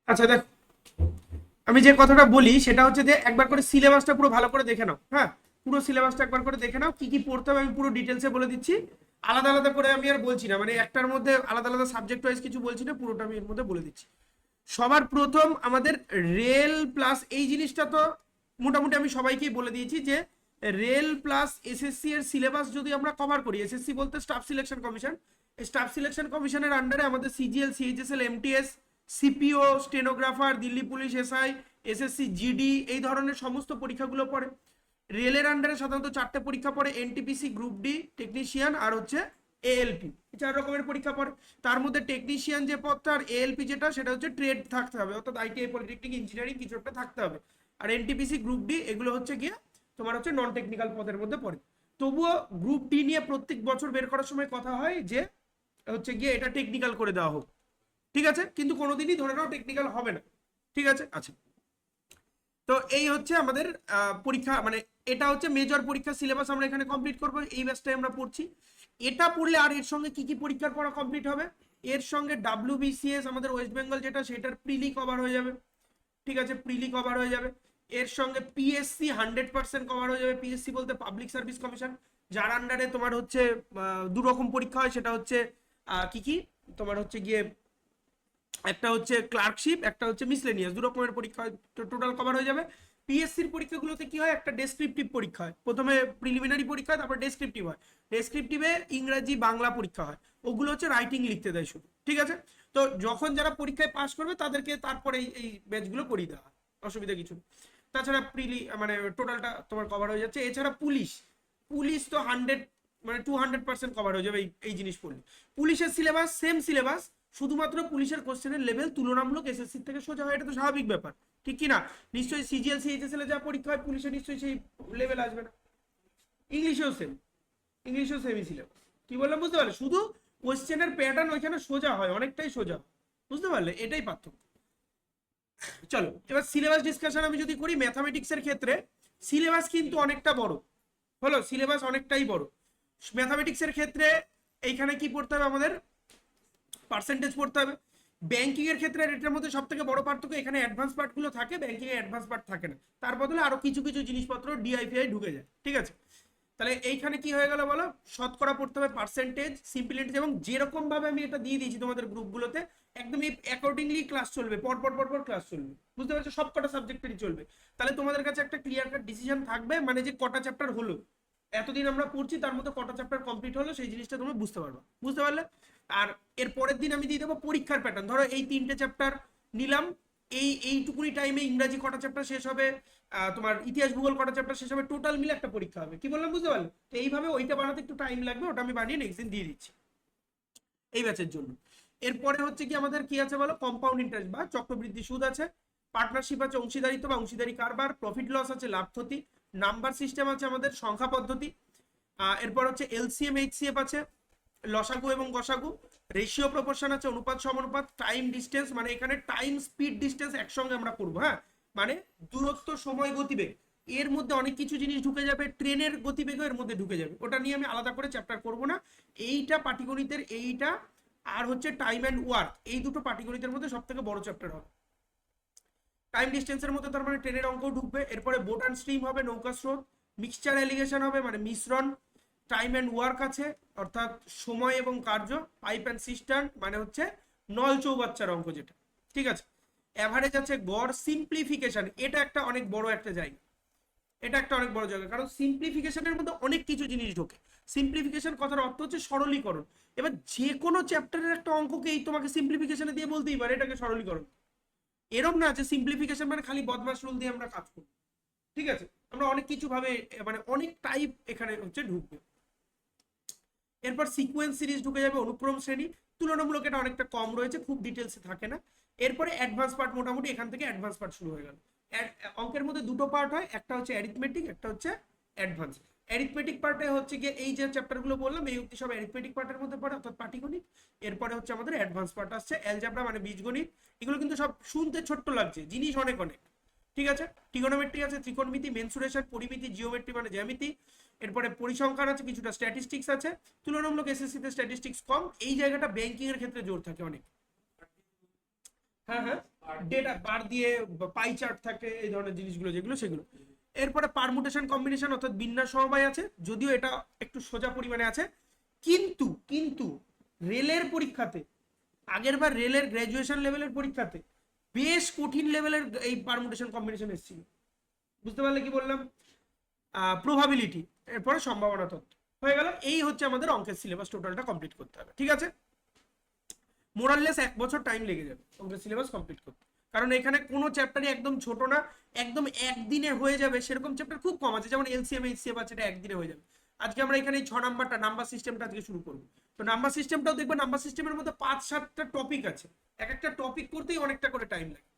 আচ্ছা দেখ, আমি যে কথাটা বলি সেটা হচ্ছে যে একবার করে সিলেবাসটা পুরো ভালো করে দেখে নাও। হ্যাঁ, পুরো সিলেবাসটা একবার করে দেখে নাও, কি কি পড়তে হবে আমি পুরো ডিটেলসে বলে দিচ্ছি। আলাদা আলাদা করে আমি আর বলছি না, মানে একটার মধ্যে আলাদা আলাদা সাবজেক্ট ওয়াইজ কিছু বলছি না, পুরোটা আমি এর মধ্যে বলে দিচ্ছি। সবার প্রথম আমাদের রেল প্লাস এই জিনিসটা তো মোটামুটি আমি সবাইকেই বলে দিয়েছি যে রেল প্লাস এসএসসি এর সিলেবাস যদি আমরা কভার করি, এসএসসি বলতে staff selection commission, staff selection কমিশনের আন্ডারে আমাদের CGL, CHSL, MTS, CPO, stenographer, Delhi police, SI, SSC GD, এই ধরনের সমস্ত পরীক্ষাগুলো পড়ে। রেলের আন্ডারে সাধারণত চারটে পরীক্ষা পড়ে, এনটিপিসি, গ্রুপ ডি, টেকনিশিয়ান আর হচ্ছে এএলপি, চার রকমের পরীক্ষা পড়ে। তার মধ্যে টেকনিশিয়ান যে পদটা আর এএলপি যেটা, সেটা হচ্ছে ট্রেড থাকতে হবে, অর্থাৎ আইটিআই, পলিটেকনিক, ইঞ্জিনিয়ারিং কিছু একটা থাকতে হবে। আর এনটিপিসি, গ্রুপ ডি এগুলো হচ্ছে গিয়ে তোমার হচ্ছে নন টেকনিক্যাল পদের মধ্যে পড়ে। তবুও গ্রুপ ডি নিয়ে প্রত্যেক বছর বের করার সময় কথা হয় যে হচ্ছে গিয়ে এটা টেকনিক্যাল করে দেওয়া হোক, ঠিক আছে, কিন্তু কোনোদিনই ধরে নাও টেকনিক্যাল হবে না, ঠিক আছে। আচ্ছা, তো এই হচ্ছে আমাদের পরীক্ষা, মানে এটা হচ্ছে মেজর পরীক্ষা সিলেবাস আমরা এখানে কমপ্লিট করব, এই ব্যাচটাই আমরা পড়ছি। এটা পড়লে আর এর সঙ্গে কি কি পরীক্ষার পড়া কমপ্লিট হবে, এর সঙ্গে ডাব্লিউবিসিএস আমাদের ওয়েস্ট বেঙ্গল যেটা, সেটার প্রিলি কভার হয়ে যাবে, ঠিক আছে, প্রিলি কভার হয়ে যাবে। এর সঙ্গে পিএসসি 100% কভার হয়ে যাবে। পিএসসি বলতে পাবলিক সার্ভিস কমিশন, যার আন্ডারে তোমার হচ্ছে দু রকম পরীক্ষা হয়, সেটা হচ্ছে কি কি তোমার হচ্ছে গিয়ে একটা হচ্ছে ক্লার্কশিপ, একটা হচ্ছে মিসলেনিয়াস, দু রকমের পরীক্ষা হয়, টোটাল কভার হয়ে যাবে। পিএসসির পরীক্ষাগুলোতে কি হয়, একটা ডেসক্রিপটিভ পরীক্ষা হয়, প্রথমে প্রিলিমিনারি পরীক্ষা হয়, তারপর ডেসক্রিপটিভ হয়। ডেসক্রিপটিভে ইংরাজি বাংলা পরীক্ষা হয়, ওগুলো হচ্ছে রাইটিং লিখতে দেয় শুধু, ঠিক আছে। তো যখন যারা পরীক্ষায় পাশ করবে তাদেরকে তারপরে এই ব্যাচগুলো করিয়ে দেওয়া হয়, অসুবিধা কিছু নেই। তাছাড়া মানে টোটালটা তোমার কভার হয়ে যাচ্ছে। এছাড়া পুলিশ, পুলিশ তো 200% কভার হয়ে যাবে এই জিনিস পড়লে। পুলিশের সিলেবাস সেম সিলেবাস, শুধুমাত্র পুলিশের কোশ্চেনের লেভেল তুলনামূলক এসএসসি থেকে সোজা হয়, এটা তো স্বাভাবিক ব্যাপার, ঠিক কি না? নিশ্চয়ই সিজিএল, সিএইচএসএল এ যা পরীক্ষা হয়, পুলিশে নিশ্চয়ই সেই লেভেল আসবে না। ইংলিশেও সেম, ইংলিশেও সেমই সিলেবাস। কি বললাম বুঝতে পারলে? শুধু কোশ্চেনের প্যাটার্ন ওইখানে সোজা হয়, অনেকটাই সোজা, বুঝতে পারলে? এটাই পার্থক্য। চলো এবার সিলেবাস ডিসকাশন আমি যদি করি, ম্যাথামেটিক্সের ক্ষেত্রে সিলেবাস কিন্তু অনেকটা বড় হলো, সিলেবাস অনেকটাই বড়। ম্যাথামেটিক্সের ক্ষেত্রে এইখানে কি পড়তে হবে আমাদের, পার্সেন্টেজ পড়তে হবে। ব্যাংকিং এর ক্ষেত্রে এটার মধ্যে সব থেকে বড় পার্থক্য, এখানে অ্যাডভান্স পার্ট গুলো থাকে, ব্যাংকিং এ অ্যাডভান্স পার্ট থাকে না, তার বদলে আরো কিছু কিছু জিনিসপত্র ডিআইপিআই ঢুকে যায়, ঠিক আছে। তাহলে এইখানে কি হয়ে গেল বলো, শতকরা পড়তে হবে, পার্সেন্টেজ, সিম্পলিটিজ, এবং যেরকম ভাবে আমি এটা দিয়ে দিয়েছি তোমাদের গ্রুপগুলোতে, একদম অ্যাকর্ডিংলি ক্লাস চলবে, পর পর পর পর ক্লাস চলবে, বুঝতে পারছো, সব কটা সাবজেক্টেরই চলবে। তাহলে তোমাদের কাছে একটা ক্লিয়ার কাট ডিসিশন থাকবে, মানে যে কটা চ্যাপ্টার হলো, এতদিন আমরা পড়ছি তার মধ্যে কটা চ্যাপ্টার কমপ্লিট হলো, সেই জিনিসটা তোমরা বুঝতে পারবে, বুঝতে পারলে? আর এর পরের দিন আমি দিয়ে দেবো পরীক্ষার প্যাটার্ন। ধরো এই তিনটে চ্যাপ্টার নিলাম, এইটুকুনি টাইমে ইংরাজি কটা চ্যাপ্টার শেষ হবে, তোমার ইতিহাস ভূগোল কটা চ্যাপ্টার শেষ হবে, টোটাল মিলে একটা পরীক্ষা হবে, কি বললাম বুঝতে পারলে? তো এইভাবে ওইটা বানাতে একটু টাইম লাগবে, ওটা আমি বানিয়ে নেক্সট দিন দিয়ে দিচ্ছি এই ব্যাচের জন্য। এরপরে হচ্ছে কি আমাদের কি আছে বলো, কম্পাউন্ড ইন্টারেস্ট বা চক্রবৃদ্ধি সুদ আছে, পার্টনারশিপ আছে, অংশীদারিত্ব বা অংশীদারি কারবার, প্রফিট লস আছে, লাভ ক্ষতি, নাম্বার সিস্টেম আছে আমাদের, সংখ্যা পদ্ধতি, এরপর হচ্ছে এলসিএম, এইচসিএফ আছে, লসাগু এবং গসাগু, রেশিও প্রপোর্শন আছে, অনুপাত সমানুপাত, টাইম ডিস্টেন্স, মানে এখানে টাইম স্পিড ডিস্টেন্স একসঙ্গে আমরা করবো, হ্যাঁ, মানে দূরত্ব, সময়, গতিবেগ, এর মধ্যে অনেক কিছু জিনিস ঢুকে যাবে, ট্রেনের গতিবেগও এর মধ্যে ঢুকে যাবে, ওটা নিয়ে আমি আলাদা করে চ্যাপ্টার করব না। এইটা পাটিগণিতের, এইটা আর হচ্ছে টাইম অ্যান্ড ওয়ার্ক, এই দুটো পাটিগণিতের মধ্যে সব থেকে বড় চ্যাপ্টার হবে। টাইম ডিস্টেন্সের মধ্যে তার মানে ট্রেনের অঙ্ক ঢুকবে, এরপরে বোট অ্যান্ড স্ট্রিম হবে, নৌকা স্রোত, মিক্সচার এলিগেশন হবে মানে মিশ্রণ, টাইম অ্যান্ড ওয়ার্ক আছে অর্থাৎ সময় এবং কার্য, পাইপ অ্যান্ড সিস্টার্ন মানে হচ্ছে নল চৌবাচ্চার অঙ্ক যেটা, ঠিক আছে। অ্যাভারেজ আছে, গড়, সিম্পলিফিকেশন, এটা একটা অনেক বড় একটা জায়গা, এটা একটা অনেক বড় জায়গা, কারণ সিম্পলিফিকেশনের মধ্যে অনেক কিছু জিনিস ঢোকে। সিম্পলিফিকেশন কথার অর্থ হচ্ছে সরলীকরণ। এবার যে কোনো চ্যাপ্টারের একটা অঙ্ককেই তোমাকে সিম্পলিফিকেশনে দিয়ে বলতেই পারে এটাকে সরলীকরণ, এরকম না যে সিম্পলিফিকেশন মানে খালি বদমাশ রুল দিয়ে আমরা কাজ করব, ঠিক আছে। আমরা অনেক কিছু ভাবে, মানে অনেক টাইপ এখানে হচ্ছে ঢুকবে। এরপর সিকোয়েন্স সিরিজ ঢুকে যাবে, অনুক্রম শ্রেণী, তুলনামূলক এটা অনেকটা কম রয়েছে, খুব ডিটেলসে থাকে না। এরপরে অ্যাডভান্স পার্ট, মোটামুটি এখান থেকে অ্যাডভান্স পার্ট শুরু হয়ে গেল। অঙ্কের মধ্যে দুটো পার্ট হয়, একটা হচ্ছে অ্যারিথমেটিক, একটা হচ্ছে অ্যাডভান্স। অ্যারিথমেটিক পার্টে হচ্ছে গিয়ে এই যে চ্যাপ্টারগুলো বললাম, এই অবধি সব অ্যারিথমেটিক পার্টের মধ্যে পড়ে, অর্থাৎ পাটিগণিত। এরপরে হচ্ছে আমাদের অ্যাডভান্স পার্ট আসছে, অ্যালজেব্রা মানে বীজগণিত। এগুলো কিন্তু সব শুনতে ছোট্ট লাগছে, জিনিস অনেক অনেক, ঠিক আছে। ট্রিগোনোমেট্রি আছে, ত্রিকোণমিতি, মেনসুরেশন, পরিমিতি, জিওমেট্রি মানে জ্যামিতি। এরপরে পরিসংখ্যান আছে, কিছুটা স্ট্যাটিস্টিক্স আছে, তুলনামূলক এসএসসি তে স্ট্যাটিস্টিক্স কম, এই জায়গাটা ব্যাংকিং এর ক্ষেত্রে জোর থাকে অনেক। হ্যাঁ হ্যাঁ, ডেটা বার দিয়ে পাই চার্ট থাকে, এই ধরনের জিনিসগুলো যেগুলো সেগুলো। এরপরে পারমুটেশন কম্বিনেশন অর্থাৎ বিন্যাস সমবায় আছে, যদিও এটা একটু সোজা পরিমাণে আছে, কিন্তু কিন্তু রেলের পরীক্ষাতে, আগের বার রেলের গ্র্যাজুয়েশন লেভেলের পরীক্ষাতে বেশ কঠিন লেভেলের এই পারমুটেশন কম্বিনেশন এসেছিল। বুঝতে পারলে কি বললাম? প্রবাবিলিটি, এরপরে সম্ভাবনা তত্ত্ব হয়ে গেল। এই হচ্ছে আমাদের অঙ্কের সিলেবাস, টোটালটা কমপ্লিট করতে হবে, ঠিক আছে? মোরাললেস 1 বছর টাইম লেগে যাবে অঙ্কের সিলেবাস কমপ্লিট করতে, কারণ এখানে কোনো চ্যাপ্টারই একদম ছোট না, একদম একদিনে হয়ে যাবে সেরকম চ্যাপ্টার খুব কম আছে। যেমন এলসিএম এইচসিএফ আছে, এটা একদিনে হয়ে যাবে। আজকে আমরা এখানে 6 নাম্বারটা নাম্বার সিস্টেমটা আজকে শুরু করবো। তো নাম্বার সিস্টেমটাও দেখবে, নাম্বার সিস্টেমের মধ্যে 5-7টা টপিক আছে, এক একটা টপিক করতেই অনেকটা করে টাইম লাগে,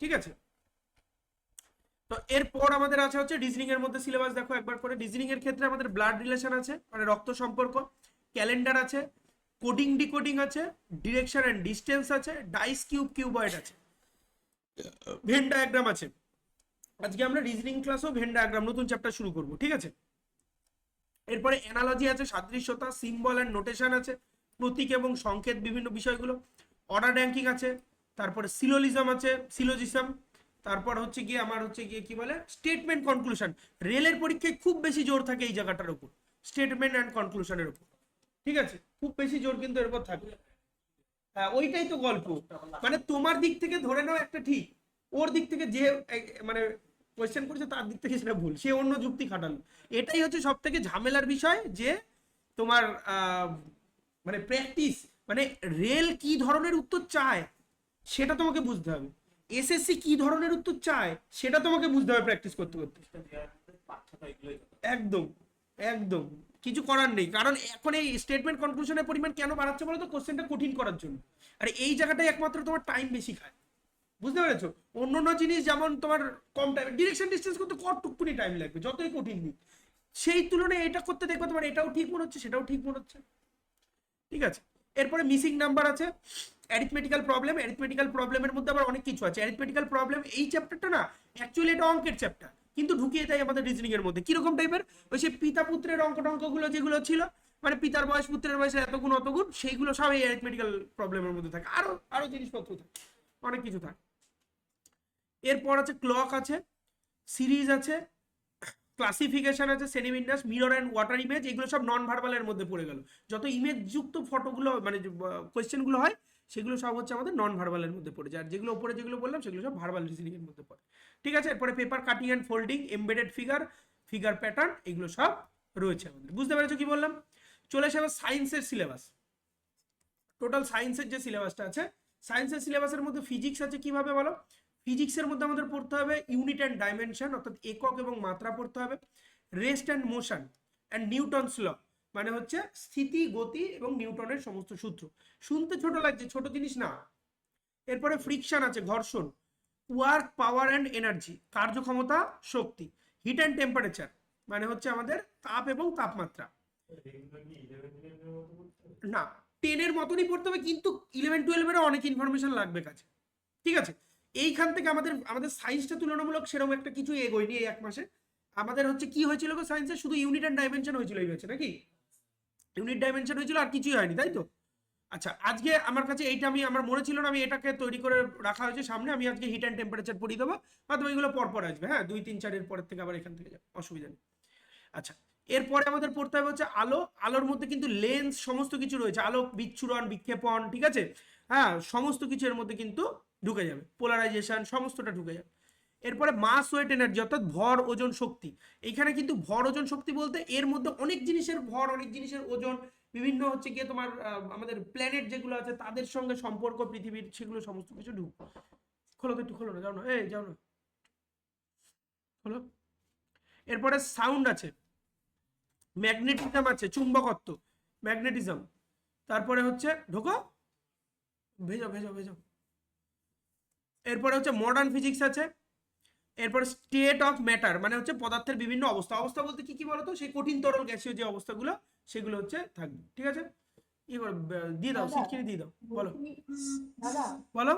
ঠিক আছে? তো এরপর আমাদের আছে হচ্ছে রিজনিং এর মধ্যে সিলেবাস দেখো একবার করে। রিজনিং এর ক্ষেত্রে আমাদের ব্লাড রিলেশন আছে, মানে রক্ত সম্পর্ক, ক্যালেন্ডার আছে, কোডিং ডিকোডিং আছে, ডিরেকশন এন্ড ডিস্টেন্স আছে, ডাইস কিউব কিউবয়েড আছে, ভেন ডায়াগ্রাম আছে। আজকে আমরা রিজনিং ক্লাসও ভেন ডায়াগ্রাম নতুন চ্যাপ্টার শুরু করব, ঠিক আছে? এরপরে অ্যানালজি আছে, সাদৃশ্যতা, সিম্বল এন্ড নোটেশন আছে, প্রতীক এবং সংকেত বিভিন্ন বিষয়গুলো, অর্ডার র্যাঙ্কিং আছে, তারপরে সিলোলিজম আছে, সিলোজিজম, তারপর হচ্ছে গিয়ে আমার হচ্ছে গিয়ে কি বলে স্টেটমেন্ট কনক্লুশন। রেলের পরীক্ষায় খুব বেশি জোর থাকে এই জায়গাটার উপর, স্টেটমেন্ট অ্যান্ড কনক্লুশনের উপর, ঠিক আছে? খুব বেশি জোর কিন্তু এর উপর থাকে। হ্যাঁ, ওইটাই তো গল্প, মানে তোমার দিক থেকে ধরে নাও একটা ঠিক, ওর দিক থেকে যে মানে কোয়েশ্চেন করেছে তার দিক থেকে সেটা ভুল, সে অন্য যুক্তি খাটালো। এটাই হচ্ছে সব থেকে ঝামেলার বিষয়, যে তোমার মানে প্র্যাকটিস, মানে রেল কি ধরনের উত্তর চায় সেটা তোমাকে বুঝতে হবে, এসএসসি কি ধরনের উত্তর চায় সেটা তোমাকে বুঝতে হবে প্র্যাকটিস করতে করতে। একদম একদম কিছু করার নেই, কারণ এখন এই স্টেটমেন্ট কনক্লুশনের পরিমাণ কেন বাড়াচ্ছে বলো তো? কোশ্চেনটা কঠিন করার জন্য। আর এই জায়গাটাই একমাত্র তোমার টাইম বেশি খায়, বুঝতে পেরেছো? অন্য অন্য জিনিস যেমন তোমার কম টাইম, ডিরেকশন ডিস্টেন্স করতে কতটুকুনি টাইম লাগবে যতই কঠিন দিক, সেই তুলনায় এটা করতে দেখবে তোমার এটাও ঠিক মনে হচ্ছে সেটাও ঠিক মনে হচ্ছে, ঠিক আছে? এরপরে মিসিং নাম্বার আছে, অ্যারিথমেটিক্যাল প্রবলেম। অ্যারিথমেটিক্যাল প্রবলেমের মধ্যে আবার অনেক কিছু আছে। অ্যারিথমেটিক্যাল প্রবলেম এই চ্যাপ্টারটা না, অ্যাকচুয়ালি এটা অঙ্কের চ্যাপ্টার, কিন্তু ঢুকিয়ে দেয় আমাদের রিজনিং এর মধ্যে। কিরকম টাইপের? ওই সে পিতা পুত্রের অঙ্ক টঙ্কগুলো যেগুলো ছিল, মানে পিতার বয়স পুত্রের বয়সে এত গুণ অত গুণ, সেইগুলো সব এই অ্যারিথমেটিক্যাল প্রবলেমের মধ্যে থাকে। আরো আরো জিনিসপত্র থাকে, অনেক কিছু থাকে। এরপর আছে ক্লক আছে, সিরিজ আছে, ক্লাসিফিকেশন আছে, সেডিমেন্টাস, মিরর অ্যান্ড ওয়াটার ইমেজ, এগুলো সব নন ভার্বালের মধ্যে পড়ে গেল। যত ইমেজ যুক্ত ফটোগুলো মানে কোয়েশ্চেনগুলো হয় সেগুলো সব হচ্ছে আমাদের নন ভার্বালের মধ্যে পড়ে যায়, আর যেগুলো উপরে যেগুলো বললাম সেগুলো সব ভার্বাল রিজনিং এর মধ্যে পড়ে, ঠিক আছে? এরপরে paper cutting and folding, embedded figure, figure pattern, এগুলো সব রয়েছে আমাদের। বুঝতে পেরেছো কি বললাম? চলে আসে আবার সায়েন্সের সিলেবাস। টোটাল সায়েন্সের যে সিলেবাসটা আছে, সায়েন্সের সিলেবাসের মধ্যে ফিজিক্স আছে, কিভাবে বলো? ফিজিক্সের মধ্যে আমাদের পড়তে হবে ইউনিট অ্যান্ড ডাইমেনশন, অর্থাৎ একক এবং মাত্রা পড়তে হবে, rest and motion and Newton's law, মানে হচ্ছে স্থিতি, গতি এবং নিউটনের সমস্ত সূত্র। শুনতে ছোট লাগছে, ছোট জিনিস না। এরপরে ফ্রিকশন আছে, ঘর্ষণ, ওয়ার্ক, পাওয়ার অ্যান্ড এনার্জি, কার্যক্ষমতা, শক্তি, হিট অ্যান্ড টেম্পারেচার, মানে হচ্ছে আমাদের তাপ এবং তাপমাত্রা। না, 10-এর মতনই পড়তে হবে, কিন্তু 11-12-এরও অনেক ইনফরমেশন লাগবে কাছে, ঠিক আছে? এইখান থেকে আমাদের আমাদের সায়েন্সটা তুলনামূলক সেরকম একটা কিছু এগোয়নি এই 1 মাসে। আমাদের হচ্ছে কি হয়েছিল গো সায়েন্সে? শুধু ইউনিট অ্যান্ড ডাইমেনশন হয়েছিল এই ব্যাচে, নাকি? ইউনিট ডাইমেনশন হয়েছিল, আর কিছুই হয়নি, তাই তো? আচ্ছা, আজকে আমার কাছে এইটা আমি আমার মনে ছিল না, আমি এটাকে তৈরি করে রাখা হয়েছে সামনে। আমি আজকে হিট অ্যান্ড টেম্পারেচার পড়িয়ে দেবো, হয়তো এগুলো পরপর আসবে, হ্যাঁ, 2, 3, 4 এর পরের থেকে আবার এখান থেকে যাবে, অসুবিধা নেই। আচ্ছা, এরপরে আমাদের পড়তে হবে হচ্ছে আলো। আলোর মধ্যে কিন্তু লেন্স সমস্ত কিছু রয়েছে, আলোক বিচ্ছুরণ, বিক্ষেপণ, ঠিক আছে? হ্যাঁ, সমস্ত কিছু এর মধ্যে কিন্তু ঢুকে যাবে, পোলারাইজেশন সমস্তটা ঢুকে যাবে। এরপরে মাস ওয়েট এনার্জি, অর্থাৎ ভর, ওজন, শক্তি। এইখানে কিন্তু ভর, ওজন, শক্তি বলতে এর মধ্যে অনেক জিনিসের ভর, অনেক জিনিসের ওজন, বিভিন্ন হচ্ছে গিয়ে তোমার আমাদের প্ল্যানেট যেগুলো আছে তাদের সঙ্গে সম্পর্ক পৃথিবীর, সেগুলো সমস্ত কিছু ঢুক। খোলো তো একটু, খোলো না, যাও না, এই যাও না, খোলো। এরপরে সাউন্ড আছে, ম্যাগনেটিজম আছে, চুম্বকত্ব, ম্যাগনেটিজম। তারপরে হচ্ছে ঢোকো, ভেজো ভেজো ভেজো। এরপরে হচ্ছে মডার্ন ফিজিক্স আছে। এরপরে স্টেট অফ ম্যাটার, মানে হচ্ছে পদার্থের বিভিন্ন অবস্থা। অবস্থা বলতে কি কি বলতো? সেই কঠিন তরল গ্যাসীয় যে অবস্থাগুলো সেগুলো হচ্ছে থাকবে, ঠিক আছে? ই করে দিয়ে দাও, সিট কিনে দিয়ে দাও, বলো দাদা, বলো।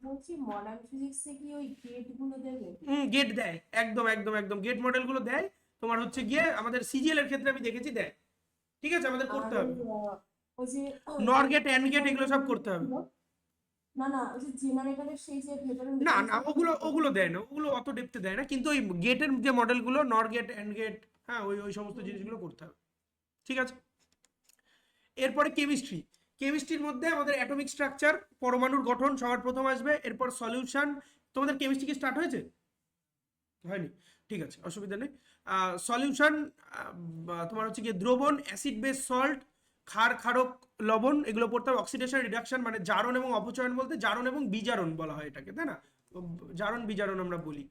বলছি মডার্ন ফিজিক্সে কি ওই গেট গুলো দেবে? গেট দেয়, একদম একদম একদম গেট মডেলগুলো দেয়। তোমার হচ্ছে গিয়ে আমাদের সিজিএল এর ক্ষেত্রে আমি দেখেছি দেয়, ঠিক আছে? আমাদের আর করতে ওই হবে ওই যে নর যে গেট, এন্ড গেট, ফিগার এগুলো সব করতে হবে। না না, ওই যে জেনারেটরের সেই যে ভেতরে না না, mechanism ওগুলো ওগুলো দেয় না, ওগুলো অত ডেপথে দেয় না, কিন্তু ওই গেটের যে মডেলগুলো, নর গেট, এন্ড গেট, হ্যাঁ ওই ওই সমস্ত জিনিসগুলো করতে হবে। ঠিক আছে, এরপরে কেমিস্ট্রি। কেমিস্ট্রির মধ্যে আমাদের অ্যাটমিক স্ট্রাকচার, পরমাণুর গঠন সবার প্রথম আসবে, এরপর সলিউশন। তোমাদের কেমিস্ট্রি কি স্টার্ট হয়েছে? হয়নি, ঠিক আছে, অসুবিধা নেই। সলিউশন, তোমার হচ্ছে গিয়ে দ্রবণ, অ্যাসিড বেস সল্ট, ক্ষার, ক্ষারক, লবণ, এগুলো পড়তে হবে। অক্সিডেশন রিডাকশন মানে জারণ এবং অপচয়ন, বলতে জারণ এবং বিজারণ বলা হয় এটাকে, তাই না? জারণ বিজারণ আমরা বলি।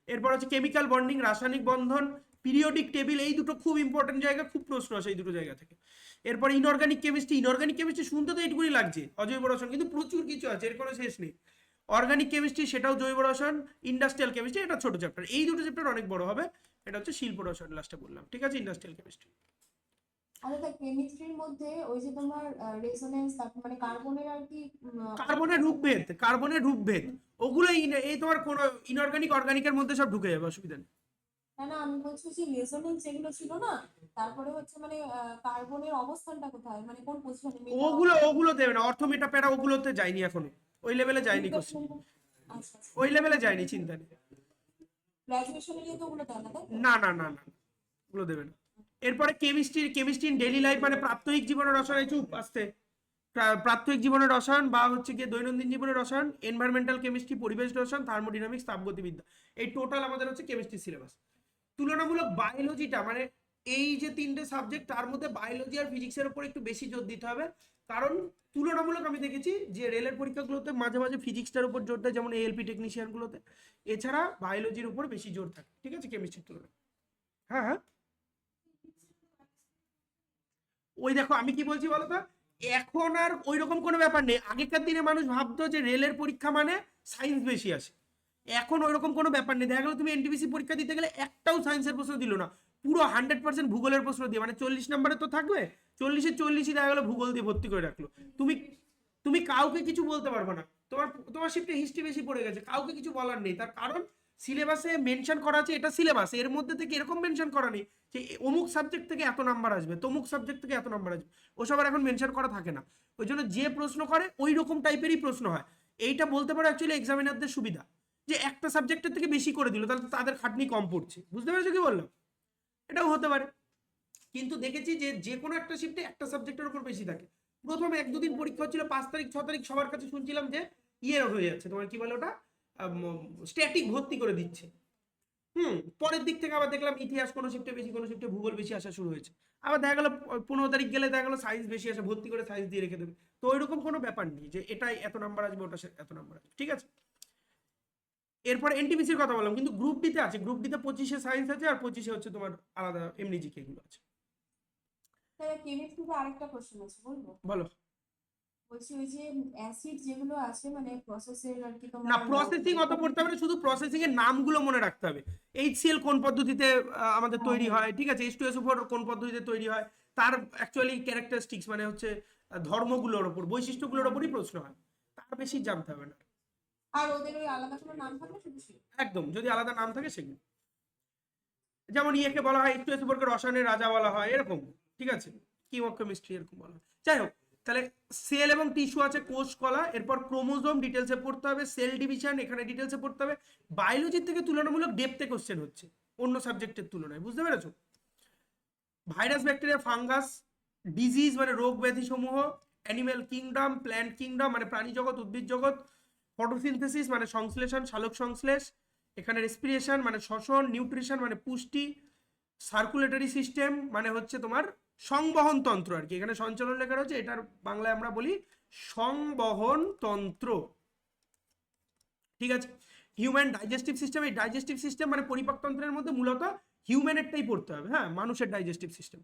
এরপর হচ্ছে কেমিক্যাল বন্ডিং, রাসায়নিক বন্ধন, পিরিয়ডিক টেবিল, এই দুটো খুব ইম্পর্টেন্ট জায়গা, খুব প্রশ্ন আসে এই দুটো জায়গা থেকে। এরপর ইনঅর্গানিক কেমিস্ট্রি। ইনঅর্গানিক কেমিস্ট্রি শুনতে তো এইটুকুনি লাগছে, অজৈব রসায়ন, কিন্তু প্রচুর কিছু আছে, এর কোনো শেষ নেই। অর্গানিক কেমিস্ট্রি, সেটাও জৈব রসায়ন। ইন্ডাস্ট্রিয়াল কেমিস্ট্রি, এটা ছোট চ্যাপ্টার, এই দুটো চ্যাপ্টার অনেক বড় হবে। এটা হচ্ছে শিল্প রসায়ন, লাস্টে বললাম, ঠিক আছে, ইন্ডাস্ট্রিয়াল কেমিস্ট্রি। আচ্ছা, তা কেমিস্ট্রির মধ্যে ওই যে তোমার রেজোনেন্স, তারপর মানে কার্বনের আর কি কার্বনের রূপভেদ, কার্বনের রূপভেদ, ওগুলো এই তোমার কোন ইনঅর্গানিক অর্গানিকের মধ্যে সব ঢুকে যাবে, অসুবিধা নেই। না না, আমি বলছি যে রেজোনেন্স যেগুলো ছিল না, তারপরে হচ্ছে মানে কার্বনের অবস্থানটা কোথায়, মানে কোন পজিশনে, মেটা ওগুলো ওগুলো দেবে না, অর্থ মেটা প্যারা ওগুলোতে যায়নি এখনো, ওই লেভেলে যায়নি কোশ্চেন, আচ্ছা আচ্ছা, ওই লেভেলে যায়নি, চিন্তা নেই। গ্রাজুয়েশনে গিয়ে তো ওগুলো দেয় না, তাই তো? না না না না, ওগুলো দেবে না। এরপরে chemistry, chemistry in daily life মানে প্রাত্যহিক জীবনের রসায়ন, এই চুপ আসতে, প্রাত্যহিক জীবনের রসায়ন বা হচ্ছে গিয়ে দৈনন্দিন জীবনের রসায়ন। এনভায়রনমেন্টাল কেমিস্ট্রি, পরিবেশ রসায়ন, থার্মোডিনামিক্স, তাপগতিবিদ্যা, এই টোটাল আমাদের হচ্ছে কেমিস্ট্রি সিলেবাস। তুলনামূলক বায়োলজিটা মানে এই যে তিনটে সাবজেক্ট, তার মধ্যে বায়োলজি আর ফিজিক্সের উপর একটু বেশি জোর দিতে হবে, কারণ তুলনামূলক আমি দেখেছি যে রেলের পরীক্ষাগুলোতে মাঝে মাঝে ফিজিক্সটার উপর জোর দেয়, যেমন এএলপি টেকনিশিয়ানগুলোতে, এছাড়া বায়োলজির উপর বেশি জোর থাকে, ঠিক আছে, কেমিস্ট্রির তুলনায়। হ্যাঁ হ্যাঁ, ওই দেখো আমি কি বলছি বলো তো, এখন আর ওই রকম কোনো ব্যাপার নেই। আগেকার দিনে মানুষ ভাবতো যে রেলের পরীক্ষা মানে সায়েন্স বেশি আসে, এখন ওই রকম কোনো ব্যাপার নেই। দেখা গেলো তুমি এনটিপিসি পরীক্ষা দিতে গেলে একটাও সায়েন্সের প্রশ্ন দিল না, পুরো 100% ভূগোলের প্রশ্ন দিয়ে, মানে 40 নম্বরে তো থাকবে, 40-এ 40 দেখা গেলো ভূগোল দিয়ে ভর্তি করে রাখলো। তুমি তুমি কাউকে কিছু বলতে পারবে না, তোমার তোমার শিফটে হিস্ট্রি বেশি পড়ে গেছে, কাউকে কিছু বলার নেই, তার কারণ সিলেবাসে মেনশন করা আছে, এটা সিলেবাস, এর মধ্যে থেকে এরকম মেনশন করা নেই যে অমুক সাবজেক্ট থেকে এত নাম্বার আসবে, তমুক সাবজেক্ট থেকে এত নাম্বার আসবে, ওসব আর এখন মেনশন করা থাকে না। ওই জন্য যে প্রশ্ন করে ওই রকম টাইপেরই প্রশ্ন হয়। এইটা বলতে পারো অ্যাকচুয়ালি এক্সামিনারদের সুবিধা, যে একটা সাবজেক্টের থেকে বেশি করে দিল, তাহলে তাদের খাটনি কম পড়ছে, বুঝতে পেরেছো কি বললাম? এটাও হতে পারে। কিন্তু দেখেছি যে যে কোনো একটা শিফটে একটা সাবজেক্টের উপর বেশি থাকে। প্রথম 1-2 দিন পরীক্ষা হচ্ছিল, 5 তারিখ 6 তারিখ সবার কাছে শুনছিলাম যে ইয়ে হয়ে যাচ্ছে, তোমার কি বলে ওটা, স্ট্যাটিক ভর্তি করে দিচ্ছে। পরের দিক থেকে আবার দেখলাম ইতিহাস কোনো শিফটে বেশি, কোনো শিফটে ভূগোল বেশি আসা শুরু হয়েছে। আবার দেখা গেল 15 তারিখ গেলে দেখা গেলো সায়েন্স বেশি আসে, ভর্তি করে সায়েন্স দিয়ে রেখে দেবে। তো ওইরকম কোনো ব্যাপার নেই যে এটাই এত নাম্বার আসবে, ওটা এত নাম্বার আসবে, ঠিক আছে। এরপর এনটিপিসির কথা বললাম, কিন্তু গ্রুপ ডিতে আছে, গ্রুপ ডিতে 25-এ সায়েন্স আছে, আর 25-এ হচ্ছে তোমার আলাদা এমনি জিকে গুলো আছে। তাহলে কেমিস্ট্রিতে আরেকটা কোশ্চেন আছে, বলবো? বলো। বলছি ওই যে অ্যাসিড যেগুলো আছে মানে প্রসেসের আর কি না, তোমার প্রসেসিং অত পড়তে হবে না, শুধু প্রসেসিং এর নামগুলো মনে রাখতে হবে। এইচসিএল কোন পদ্ধতিতে আমাদের হ্যাঁ তৈরি হ্যাঁ, হয়, ঠিক আছে, H2SO4 কোন পদ্ধতিতে তৈরি হয়, তার অ্যাকচুয়ালি ক্যারেক্টারিস্টিক্স মানে হচ্ছে ধর্মগুলোর ওপর, বৈশিষ্ট্যগুলোর ওপরই প্রশ্ন হয়, তার বেশি জানতে হবে না। আর ওদের ওই আলাদা কোনো নাম থাকবে শুধু সে? একদম, যদি আলাদা নাম থাকে সেগুলো, যেমন ইয়েকে বলা হয় H2SO4 কে রসায়নের রাজা বলা হয়, এরকম, ঠিক আছে, কিমোকেমিস্ট্রি এরকম বলা হয়। যাই হোক, তাহলে সেল এবং টিস্যু আছে, কোষ কলা, এরপর ক্রোমোজোম ডিটেলসে পড়তে হবে, সেল ডিভিশন এখানে ডিটেলসে পড়তে হবে। বায়োলজির থেকে তুলনামূলক ডেপথে কোশ্চেন হচ্ছে অন্য সাবজেক্টের তুলনায়, বুঝতে পেরেছো? ভাইরাস, ব্যাকটেরিয়া, ফাঙ্গাস, ডিজিজ মানে রোগ ব্যাধি সমূহ, অ্যানিম্যাল কিংডম, প্ল্যান্ট কিংডম মানে প্রাণী জগৎ, উদ্ভিদ জগৎ, ফটোসিনথেসিস মানে সংশ্লেষণ, সালোক সংশ্লেষ, এখানে রেসপিরেশন মানে শ্বসন, নিউট্রিশন মানে পুষ্টি, সার্কুলেটরি সিস্টেম মানে হচ্ছে তোমার সংবহন তন্ত্র আর কি, এখানে সঞ্চালন লেখা রয়েছে, এটার বাংলায় আমরা বলি সংবহন তন্ত্র, ঠিক আছে। হিউম্যান ডাইজেস্টিভ সিস্টেম, এই ডাইজেস্টিভ সিস্টেম মানে পরিপাকতন্ত্রের মধ্যে মূলত হিউম্যানেরটাই পড়তে হবে, হ্যাঁ, মানুষের ডাইজেস্টিভ সিস্টেম।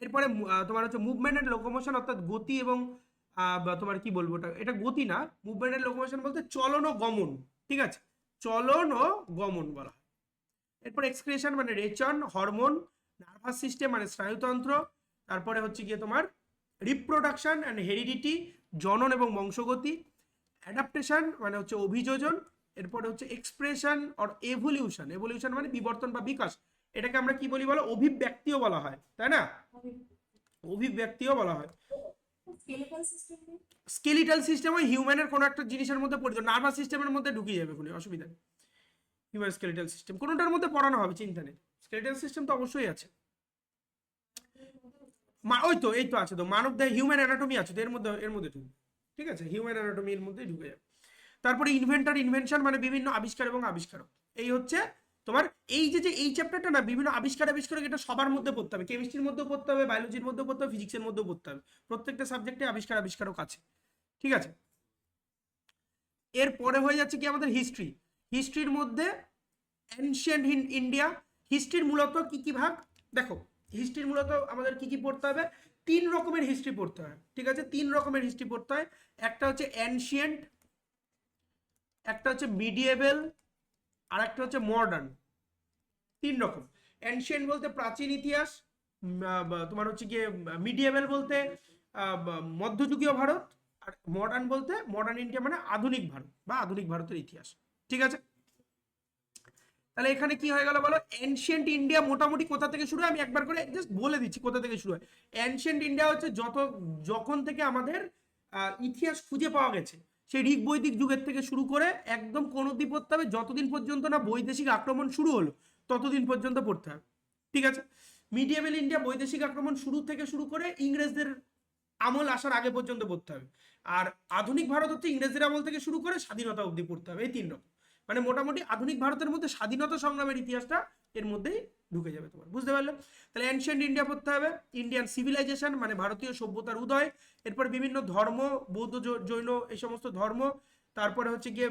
এরপরে তোমার হচ্ছে মুভমেন্ট এন্ড লোকোমোশন, অর্থাৎ গতি এবং বা তোমার কি বলবো, এটা এটা গতি না, মুভমেন্ট এন্ড লোকোমোশন বলতে চলন ও গমন, ঠিক আছে, চলন ও গমন বলা হয়। এরপর এক্সক্রিয়েশন মানে রেচন, হরমোন, নার্ভাস সিস্টেম মানে স্নায়ুতন্ত্র, তারপরে হচ্ছে গিয়ে তোমার রিপ্রোডাকশন অ্যান্ড হেরিডিটি, জনন এবং বংশগতি, অ্যাডাপ্টেশন মানে হচ্ছে অভিযোজন, এরপরে হচ্ছে এক্সপ্রেশন অর এভলিউশন, এভলিউশন মানে বিবর্তন বা বিকাশ, এটাকে আমরা কি বলি বলো, অভিব্যক্তিও বলা হয়, তাই না, অভিব্যক্তিও বলা হয়। স্কেলেটাল সিস্টেম কি? স্কেলিটাল সিস্টেম ওই হিউম্যানের কোনো একটা জিনিসের মধ্যে পড়ে যাবে, নার্ভাস সিস্টেমের মধ্যে ঢুকে যাবে, কোনো অসুবিধা নেই। হিউম্যান স্কেলিটাল সিস্টেম কোনোটার মধ্যে পড়ানো হবে, চিন্তা নেই। স্কেলিটাল সিস্টেম তো অবশ্যই আছে। ওই তো এই তো আছে তো, মানব দেহ হিউম্যান অ্যানাটমি আছে তো, এর মধ্যে ঢুকবে। ঠিক আছে, হিউম্যান অ্যানাটমি এর মধ্যেই ঢুকে যাবে। তারপরে ইনভেন্টর ইনভেনশন মানে বিভিন্ন আবিষ্কার এবং আবিষ্কারক। এই হচ্ছে তোমার এই যে এই চ্যাপ্টারটা না, বিভিন্ন আবিষ্কারক এটা সবার মধ্যে পড়তে হবে, কেমিস্ট্রির মধ্যেও পড়তে হবে, বায়োলজির মধ্যেও পড়তে হবে, ফিজিক্সের মধ্যেও পড়তে হবে। প্রত্যেকটা সাবজেক্টে আবিষ্কারক আছে। ঠিক আছে, এরপরে হয়ে যাচ্ছে কি আমাদের হিস্ট্রি। হিস্ট্রির মধ্যে অ্যানশিয়েন্ট ইন্ডিয়া। হিস্ট্রির মূলত কি কি ভাগ দেখো, হিস্ট্রির মূলত আমাদের কি কি পড়তে হবে, 3 রকমের হিস্ট্রি পড়তে হয়। ঠিক আছে, 3 রকমের হিস্ট্রি পড়তে হয়। একটা হচ্ছে অ্যানশিয়েন্ট, একটা হচ্ছে মিডিয়েবল, আর একটা হচ্ছে মডার্ন। 3 রকম। অ্যানশিয়েন্ট বলতে প্রাচীন ইতিহাস, তোমার হচ্ছে গিয়ে মিডিয়েবল বলতে মধ্যযুগীয় ভারত, আর মডার্ন বলতে মডার্ন ইন্ডিয়া মানে আধুনিক ভারত বা আধুনিক ভারতের ইতিহাস। ঠিক আছে, তাহলে এখানে কি হয়ে গেল বলো, এনশিয়েন্ট ইন্ডিয়া মোটামুটি কোথা থেকে শুরু হয়, আমি একবার করে জাস্ট বলে দিচ্ছি কোথা থেকে শুরু হয়। এনশিয়েন্ট ইন্ডিয়া হচ্ছে যখন থেকে আমাদের ইতিহাস খুঁজে পাওয়া গেছে, সেই ঋগ বৈদিক যুগের থেকে শুরু করে একদম কোন অবধি পড়তে হবে, যতদিন পর্যন্ত না বৈদেশিক আক্রমণ শুরু হলো ততদিন পর্যন্ত পড়তে হবে। ঠিক আছে, মিডিয়েবল ইন্ডিয়া বৈদেশিক আক্রমণ শুরু থেকে শুরু করে ইংরেজদের আমল আসার আগে পর্যন্ত পড়তে হবে। আর আধুনিক ভারত হচ্ছে ইংরেজদের আমল থেকে শুরু করে স্বাধীনতা অবধি পড়তে হবে। এই 3 রকম, মানে মোটামুটি আধুনিক ভারতের মধ্যে স্বাধীনতা সংগ্রামের ইতিহাসটা এর মধ্যেই ঢুকে যাবে তোমার, বুঝতে পারলে? তাহলে এনশিয়েন্ট ইন্ডিয়া পড়তে হবে, ইন্ডিয়ান সিভিলাইজেশন মানে ভারতীয় সভ্যতার উদয়, এরপর বিভিন্ন ধর্ম, বৌদ্ধ জৈন এই সমস্ত ধর্ম, তারপরে হচ্ছে গিয়ে